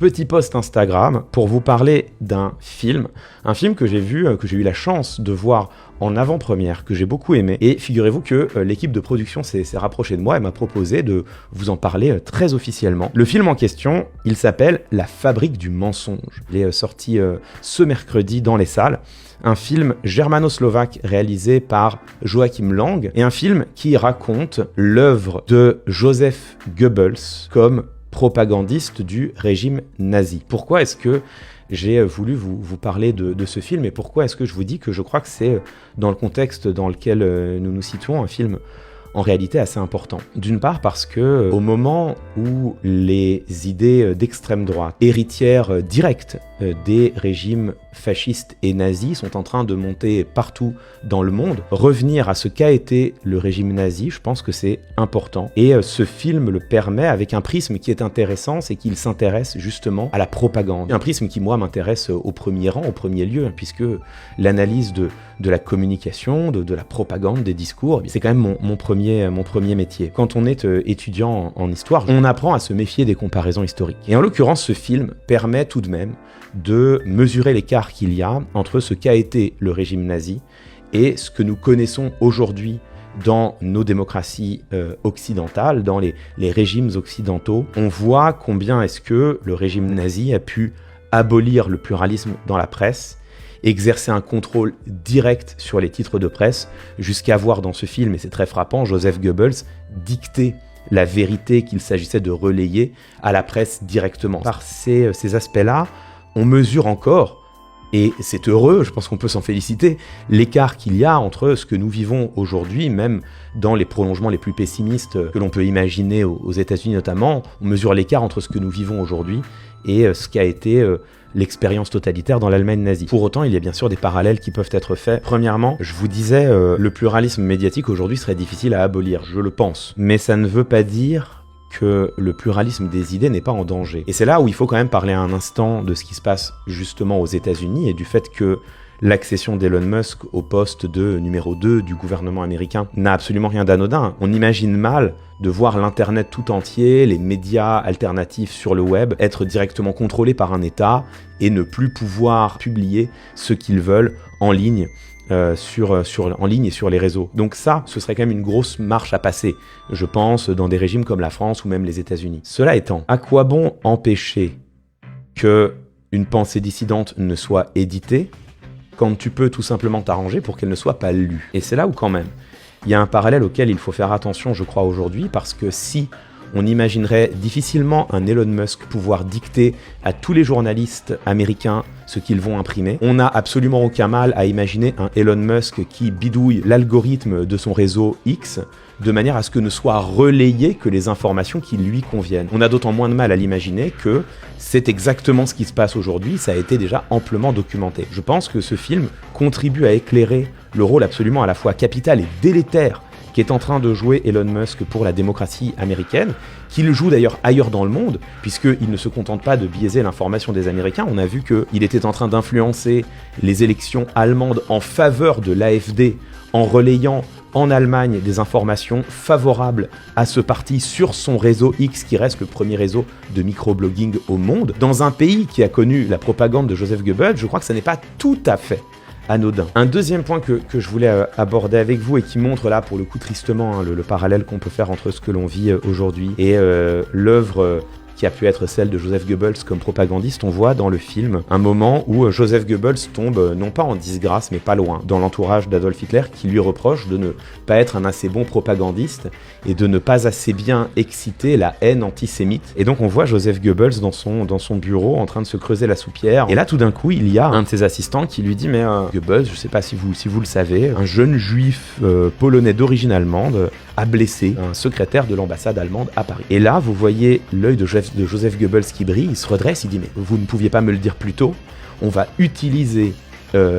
Petit post Instagram pour vous parler d'un film, un film que j'ai vu, que j'ai eu la chance de voir en avant-première, que j'ai beaucoup aimé. Et figurez-vous que l'équipe de production s'est rapprochée de moi et m'a proposé de vous en parler très officiellement. Le film en question, il s'appelle La Fabrique du mensonge. Il est sorti ce mercredi dans les salles. Un film germano-slovaque réalisé par Joachim Lang et un film qui raconte l'œuvre de Joseph Goebbels comme propagandiste du régime nazi. Pourquoi est-ce que j'ai voulu vous parler de ce film et pourquoi est-ce que je vous dis que je crois que c'est, dans le contexte dans lequel nous nous situons, un film en réalité assez important. D'une part parce que au moment où les idées d'extrême droite, héritières directes des régimes fascistes et nazis sont en train de monter partout dans le monde, revenir à ce qu'a été le régime nazi, je pense que c'est important. Et ce film le permet avec un prisme qui est intéressant, c'est qu'il s'intéresse justement à la propagande. Un prisme qui, moi, m'intéresse au premier rang, au premier lieu, puisque l'analyse de la communication, de la propagande, des discours, c'est quand même mon premier métier. Quand on est étudiant en histoire, on apprend à se méfier des comparaisons historiques. Et en l'occurrence, ce film permet tout de même de mesurer l'écart qu'il y a entre ce qu'a été le régime nazi et ce que nous connaissons aujourd'hui dans nos démocraties occidentales, dans les régimes occidentaux. On voit combien est-ce que le régime nazi a pu abolir le pluralisme dans la presse, exercer un contrôle direct sur les titres de presse, jusqu'à voir dans ce film, et c'est très frappant, Joseph Goebbels dicter la vérité qu'il s'agissait de relayer à la presse directement. Par ces aspects-là, on mesure encore, et c'est heureux, je pense qu'on peut s'en féliciter, l'écart qu'il y a entre ce que nous vivons aujourd'hui, même dans les prolongements les plus pessimistes que l'on peut imaginer aux États-Unis notamment, on mesure l'écart entre ce que nous vivons aujourd'hui et ce qu'a été l'expérience totalitaire dans l'Allemagne nazie. Pour autant, il y a bien sûr des parallèles qui peuvent être faits. Premièrement, je vous disais, le pluralisme médiatique aujourd'hui serait difficile à abolir, je le pense. Mais ça ne veut pas dire que le pluralisme des idées n'est pas en danger. Et c'est là où il faut quand même parler un instant de ce qui se passe justement aux États-Unis et du fait que l'accession d'Elon Musk au poste de numéro 2 du gouvernement américain n'a absolument rien d'anodin. On imagine mal de voir l'Internet tout entier, les médias alternatifs sur le web, être directement contrôlés par un État et ne plus pouvoir publier ce qu'ils veulent en ligne. En ligne et sur les réseaux. Donc ça, ce serait quand même une grosse marche à passer, je pense, dans des régimes comme la France ou même les États-Unis. Cela étant, à quoi bon empêcher qu'une pensée dissidente ne soit éditée quand tu peux tout simplement t'arranger pour qu'elle ne soit pas lue? Et c'est là où quand même, il y a un parallèle auquel il faut faire attention, je crois, aujourd'hui, parce que si on imaginerait difficilement un Elon Musk pouvoir dicter à tous les journalistes américains ce qu'ils vont imprimer. On n'a absolument aucun mal à imaginer un Elon Musk qui bidouille l'algorithme de son réseau X de manière à ce que ne soient relayées que les informations qui lui conviennent. On a d'autant moins de mal à l'imaginer que c'est exactement ce qui se passe aujourd'hui, ça a été déjà amplement documenté. Je pense que ce film contribue à éclairer le rôle absolument à la fois capital et délétère qui est en train de jouer Elon Musk pour la démocratie américaine, qu'il joue d'ailleurs ailleurs dans le monde, puisqu'il ne se contente pas de biaiser l'information des Américains. On a vu qu'il était en train d'influencer les élections allemandes en faveur de l'AfD, en relayant en Allemagne des informations favorables à ce parti sur son réseau X, qui reste le premier réseau de microblogging au monde. Dans un pays qui a connu la propagande de Joseph Goebbels, je crois que ça n'est pas tout à fait anodin. Un deuxième point que je voulais aborder avec vous et qui montre là pour le coup tristement le parallèle qu'on peut faire entre ce que l'on vit aujourd'hui et l'œuvre qui a pu être celle de Joseph Goebbels comme propagandiste, on voit dans le film un moment où Joseph Goebbels tombe non pas en disgrâce mais pas loin dans l'entourage d'Adolf Hitler qui lui reproche de ne pas être un assez bon propagandiste et de ne pas assez bien exciter la haine antisémite. Et donc on voit Joseph Goebbels dans son bureau en train de se creuser la soupière et là tout d'un coup il y a un de ses assistants qui lui dit mais Goebbels, je sais pas si vous le savez, un jeune juif polonais d'origine allemande a blessé un secrétaire de l'ambassade allemande à Paris. Et là vous voyez l'œil de Joseph Goebbels qui brille, il se redresse, il dit mais vous ne pouviez pas me le dire plus tôt, on va utiliser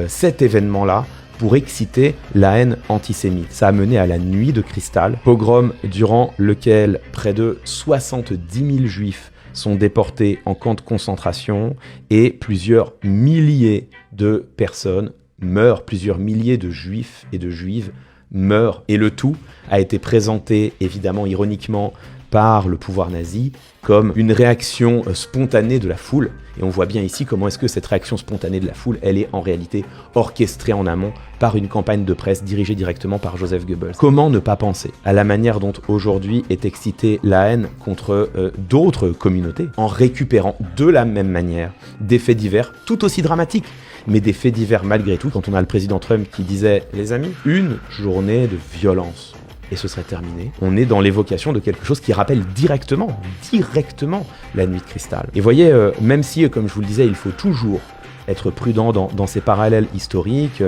cet événement-là pour exciter la haine antisémite. Ça a mené à la nuit de cristal, pogrom durant lequel près de 70 000 juifs sont déportés en camps de concentration et plusieurs milliers de personnes meurent, plusieurs milliers de juifs et de juives meurent. Et le tout a été présenté évidemment ironiquement par le pouvoir nazi comme une réaction spontanée de la foule. Et on voit bien ici comment est-ce que cette réaction spontanée de la foule, elle est en réalité orchestrée en amont par une campagne de presse dirigée directement par Joseph Goebbels. Comment ne pas penser à la manière dont aujourd'hui est excitée la haine contre d'autres communautés en récupérant de la même manière des faits divers tout aussi dramatiques, mais des faits divers malgré tout, quand on a le président Trump qui disait « Les amis, une journée de violence ». Et ce serait terminé. On est dans l'évocation de quelque chose qui rappelle directement la nuit de cristal. Et voyez, même si, comme je vous le disais, il faut toujours être prudent dans ces parallèles historiques,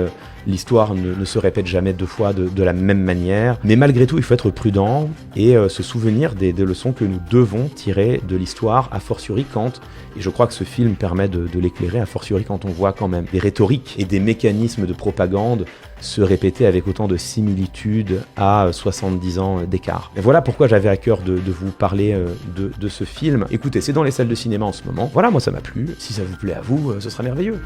l'histoire ne se répète jamais deux fois de la même manière, mais malgré tout, il faut être prudent et se souvenir des leçons que nous devons tirer de l'histoire, a fortiori quand, et je crois que ce film permet de l'éclairer, a fortiori quand on voit quand même des rhétoriques et des mécanismes de propagande se répéter avec autant de similitudes à 70 ans d'écart. Et voilà pourquoi j'avais à cœur de vous parler de ce film. Écoutez, c'est dans les salles de cinéma en ce moment. Voilà, moi ça m'a plu. Si ça vous plaît à vous, ce sera merveilleux.